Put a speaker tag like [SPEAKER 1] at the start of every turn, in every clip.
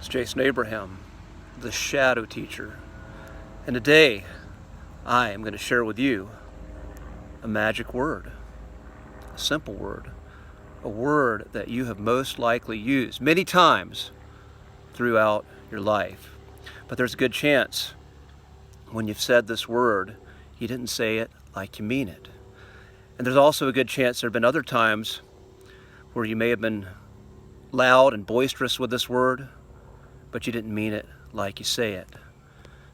[SPEAKER 1] It's Jason Abraham, the Shadow Teacher, and today I am going to share with you a magic word, a simple word, a word that you have most likely used many times throughout your life. But there's a good chance when you've said this word, you didn't say it like you mean it. And there's also a good chance there have been other times where you may have been loud and boisterous with this word, but you didn't mean it like you say it.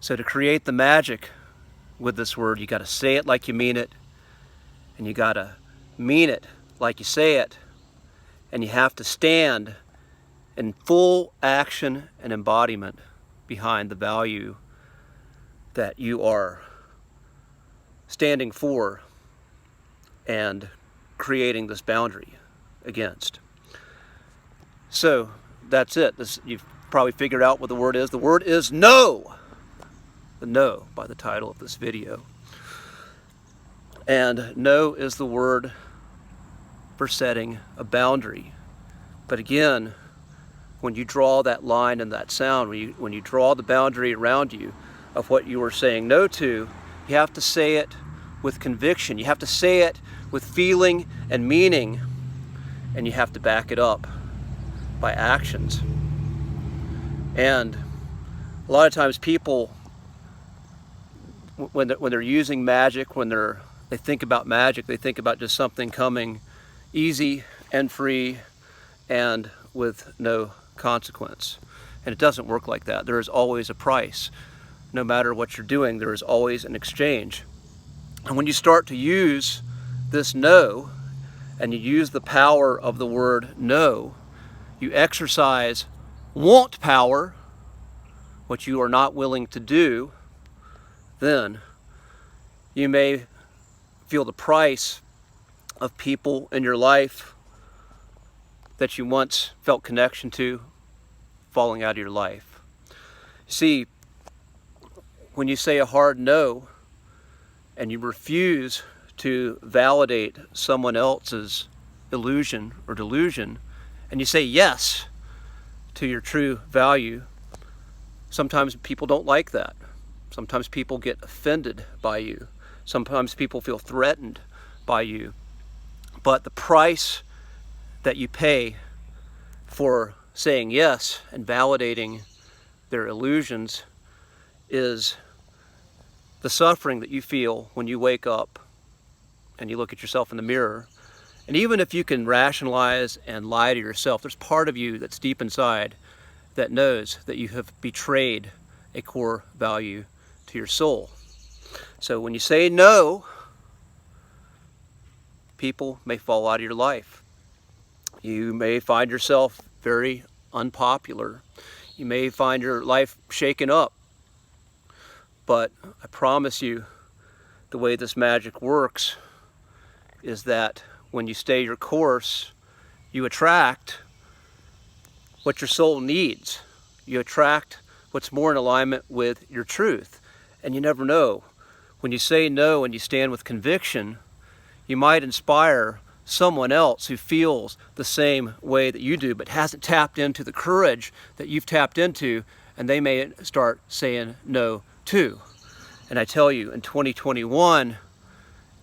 [SPEAKER 1] So to create the magic with this word, you got to say it like you mean it, and you got to mean it like you say it, and you have to stand in full action and embodiment behind the value that you are standing for and creating this boundary against. So that's it. You've probably figured out what the word is. The word is no. The no by the title of this video. And no is the word for setting a boundary. But again, when you draw that line and that sound, when you draw the boundary around you of what you are saying no to, you have to say it with conviction. You have to say it with feeling and meaning, and you have to back it up by actions. And a lot of times people, when they're using magic, when they think about magic, they think about just something coming easy and free and with no consequence. And it doesn't work like that. There is always a price. No matter what you're doing, there is always an exchange. And when you start to use this no, and you use the power of the word no, you exercise want power, what you are not willing to do, then you may feel the price of people in your life that you once felt connection to falling out of your life. See, when you say a hard no and you refuse to validate someone else's illusion or delusion, and you say yes to your true value, sometimes people don't like that. Sometimes people get offended by you. Sometimes people feel threatened by you. But the price that you pay for saying yes and validating their illusions is the suffering that you feel when you wake up and you look at yourself in the mirror. And even if you can rationalize and lie to yourself, there's part of you that's deep inside that knows that you have betrayed a core value to your soul. So when you say no, people may fall out of your life. You may find yourself very unpopular. You may find your life shaken up. But I promise you, the way this magic works is that when you stay your course, you attract what your soul needs. You attract what's more in alignment with your truth. And you never know. When you say no and you stand with conviction, you might inspire someone else who feels the same way that you do, but hasn't tapped into the courage that you've tapped into, and they may start saying no too. And I tell you, in 2021,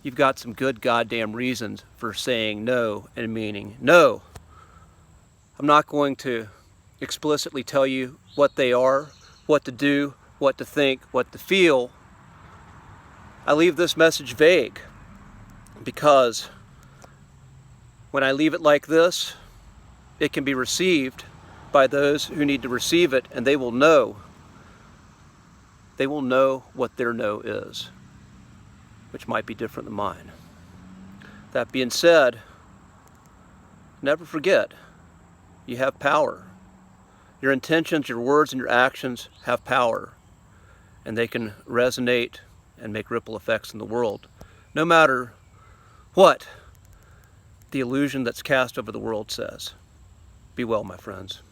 [SPEAKER 1] you've got some good goddamn reasons for saying no and meaning no. I'm not going to explicitly tell you what they are, what to do, what to think, what to feel. I leave this message vague because when I leave it like this, it can be received by those who need to receive it, and they will know. They will know what their no is, which might be different than mine. That being said, never forget, you have power. Your intentions, your words, and your actions have power, and they can resonate and make ripple effects in the world, no matter what the illusion that's cast over the world says. Be well, my friends.